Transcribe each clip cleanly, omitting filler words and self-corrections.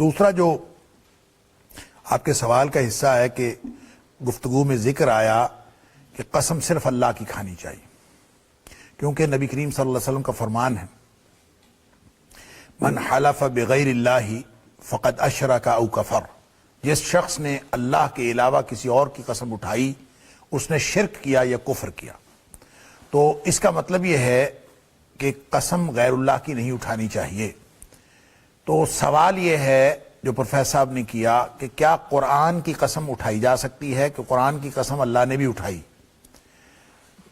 دوسرا جو آپ کے سوال کا حصہ ہے کہ گفتگو میں ذکر آیا کہ قسم صرف اللہ کی کھانی چاہیے، کیونکہ نبی کریم صلی اللہ علیہ وسلم کا فرمان ہے من حلف بغیر اللہ فقد اشرک او کفر، جس شخص نے اللہ کے علاوہ کسی اور کی قسم اٹھائی اس نے شرک کیا یا کفر کیا۔ تو اس کا مطلب یہ ہے کہ قسم غیر اللہ کی نہیں اٹھانی چاہیے۔ تو سوال یہ ہے جو پروفیسر صاحب نے کیا کہ کیا قرآن کی قسم اٹھائی جا سکتی ہے، کہ قرآن کی قسم اللہ نے بھی اٹھائی۔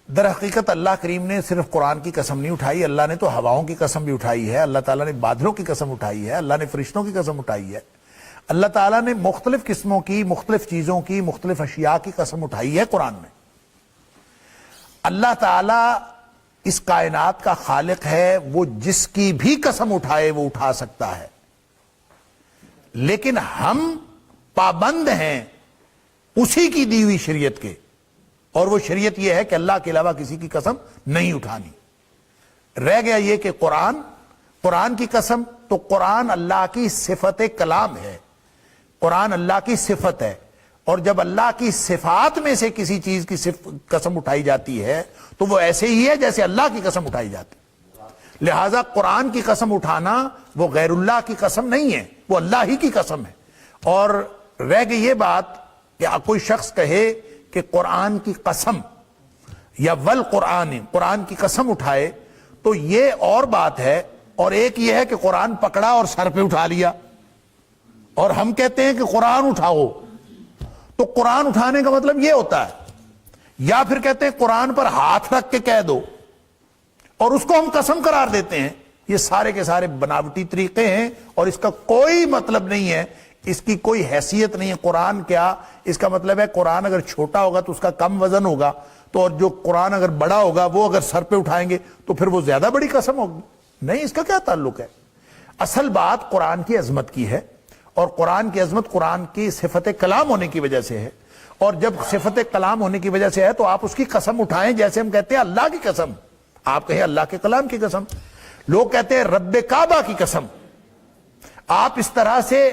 در حقیقت اللہ کریم نے صرف قرآن کی قسم نہیں اٹھائی، اللہ نے تو ہواؤں کی قسم بھی اٹھائی ہے، اللہ تعالیٰ نے بادلوں کی قسم اٹھائی ہے، اللہ نے فرشتوں کی قسم اٹھائی ہے، اللہ تعالیٰ نے مختلف قسموں کی، مختلف چیزوں کی، مختلف اشیاء کی قسم اٹھائی ہے قرآن میں۔ اللہ تعالیٰ اس کائنات کا خالق ہے، وہ جس کی بھی قسم اٹھائے وہ اٹھا سکتا ہے، لیکن ہم پابند ہیں اسی کی دی ہوئی شریعت کے، اور وہ شریعت یہ ہے کہ اللہ کے علاوہ کسی کی قسم نہیں اٹھانی۔ رہ گیا یہ کہ قرآن کی قسم، تو قرآن اللہ کی صفت کلام ہے، قرآن اللہ کی صفت ہے، اور جب اللہ کی صفات میں سے کسی چیز کی قسم اٹھائی جاتی ہے تو وہ ایسے ہی ہے جیسے اللہ کی قسم اٹھائی جاتی ہے۔ لہٰذا قرآن کی قسم اٹھانا وہ غیر اللہ کی قسم نہیں ہے، وہ اللہ ہی کی قسم ہے۔ اور رہ گئی یہ بات کہ کوئی شخص کہے کہ قرآن کی قسم یا قرآن کی قسم اٹھائے، تو یہ اور بات ہے، اور ایک یہ ہے کہ قرآن پکڑا اور سر پہ اٹھا لیا، اور ہم کہتے ہیں کہ قرآن اٹھاؤ۔ تو قرآن اٹھانے کا مطلب یہ ہوتا ہے، یا پھر کہتے ہیں قرآن پر ہاتھ رکھ کے کہہ دو اور اس کو ہم قسم قرار دیتے ہیں۔ یہ سارے کے سارے بناوٹی طریقے ہیں اور اس کا کوئی مطلب نہیں ہے، اس کی کوئی حیثیت نہیں ہے۔ قرآن کیا، اس کا مطلب ہے قرآن اگر چھوٹا ہوگا تو اس کا کم وزن ہوگا، تو اور جو قرآن اگر بڑا ہوگا وہ اگر سر پہ اٹھائیں گے تو پھر وہ زیادہ بڑی قسم ہوگی۔ نہیں، اس کا کیا تعلق ہے؟ اصل بات قرآن کی عظمت کی ہے، اور قرآن کی عظمت قرآن کی صفت کلام ہونے کی وجہ سے ہے، اور جب صفت کلام ہونے کی وجہ سے ہے تو آپ اس کی قسم اٹھائیں، جیسے ہم کہتے ہیں اللہ کی قسم، آپ کہیں اللہ کے کلام کی قسم، لوگ کہتے ہیں رب کعبہ کی قسم۔ آپ اس طرح سے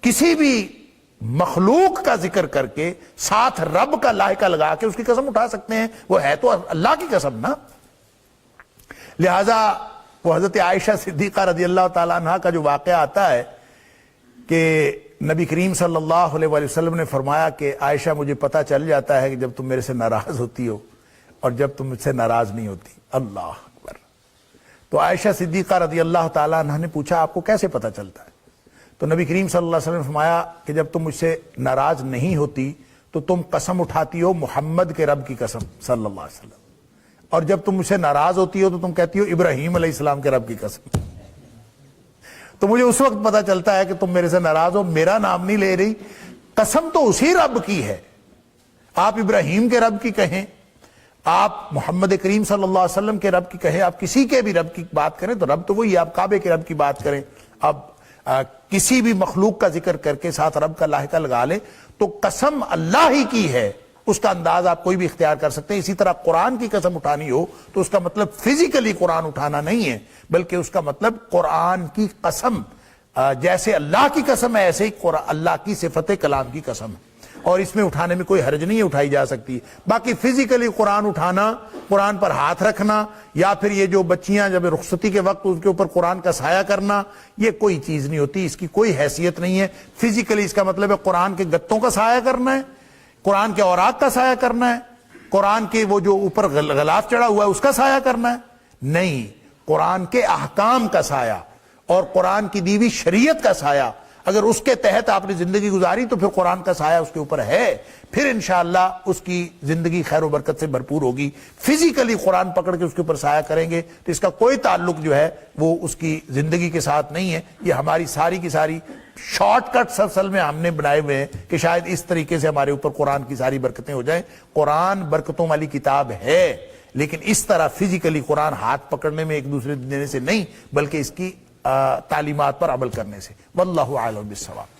کسی بھی مخلوق کا ذکر کر کے ساتھ رب کا لاحقہ لگا کے اس کی قسم اٹھا سکتے ہیں، وہ ہے تو اللہ کی قسم نا۔ لہذا وہ حضرت عائشہ صدیقہ رضی اللہ تعالیٰ عنہ کا جو واقعہ آتا ہے کہ نبی کریم صلی اللہ علیہ وسلم نے فرمایا کہ عائشہ مجھے پتہ چل جاتا ہے کہ جب تم میرے سے ناراض ہوتی ہو اور جب تم مجھ سے ناراض نہیں ہوتی۔ اللہ اکبر۔ تو عائشہ صدیقہ رضی اللہ تعالیٰ عنہ نے پوچھا آپ کو کیسے پتہ چلتا ہے؟ تو نبی کریم صلی اللہ علیہ وسلم نے فرمایا کہ جب تم مجھ سے ناراض نہیں ہوتی تو تم قسم اٹھاتی ہو محمد کے رب کی قسم صلی اللہ علیہ وسلم، اور جب تم مجھ سے ناراض ہوتی ہو تو تم کہتی ہو ابراہیم علیہ السلام کے رب کی قسم۔ تو مجھے اس وقت پتہ چلتا ہے کہ تم میرے سے ناراض ہو، میرا نام نہیں لے رہی، قسم تو اسی رب کی ہے۔ آپ ابراہیم کے رب کی کہیں، آپ محمد کریم صلی اللہ علیہ وسلم کے رب کی کہیں، آپ کسی کے بھی رب کی بات کریں تو رب تو وہی ہے۔ آپ کعبے کے رب کی بات کریں، اب کسی بھی مخلوق کا ذکر کر کے ساتھ رب کا لاحقہ لگا لیں تو قسم اللہ ہی کی ہے، اس کا انداز آپ کوئی بھی اختیار کر سکتے ہیں۔ اسی طرح قرآن کی قسم اٹھانی ہو تو اس کا مطلب فزیکلی قرآن اٹھانا نہیں ہے، بلکہ اس کا مطلب قرآن کی قسم جیسے اللہ کی قسم ہے ایسے ہی اللہ کی صفت کلام کی قسم ہے، اور اس میں اٹھانے میں کوئی حرج نہیں ہے، اٹھائی جا سکتی ہے۔ باقی فزیکلی قرآن اٹھانا، قرآن پر ہاتھ رکھنا، یا پھر یہ جو بچیاں جب رخصتی کے وقت ان کے اوپر قرآن کا سایہ کرنا، یہ کوئی چیز نہیں ہوتی، اس کی کوئی حیثیت نہیں ہے۔ فزیکلی اس کا مطلب ہے قرآن کے گتوں کا سایہ کرنا ہے، قرآن کے اوراق کا سایہ کرنا ہے، قرآن کے وہ جو اوپر غلاف چڑھا ہوا ہے اس کا سایہ کرنا ہے، نہیں، قرآن کے احکام کا سایہ اور قرآن کی دی ہوئی شریعت کا سایہ، اگر اس کے تحت آپ نے زندگی گزاری تو پھر قرآن کا سایہ اس کے اوپر ہے، پھر انشاءاللہ اس کی زندگی خیر و برکت سے بھرپور ہوگی۔ فزیکلی قرآن پکڑ کے اس کے اوپر سایہ کریں گے تو اس کا کوئی تعلق جو ہے وہ اس کی زندگی کے ساتھ نہیں ہے۔ یہ ہماری ساری کی ساری شارٹ کٹس اصل میں ہم نے بنائے ہوئے ہیں کہ شاید اس طریقے سے ہمارے اوپر قرآن کی ساری برکتیں ہو جائیں۔ قرآن برکتوں والی کتاب ہے، لیکن اس طرح فزیکلی قرآن ہاتھ پکڑنے میں ایک دوسرے دینے سے نہیں، بلکہ اس کی تعلیمات پر عمل کرنے سے۔ واللہ اعلم بالصواب۔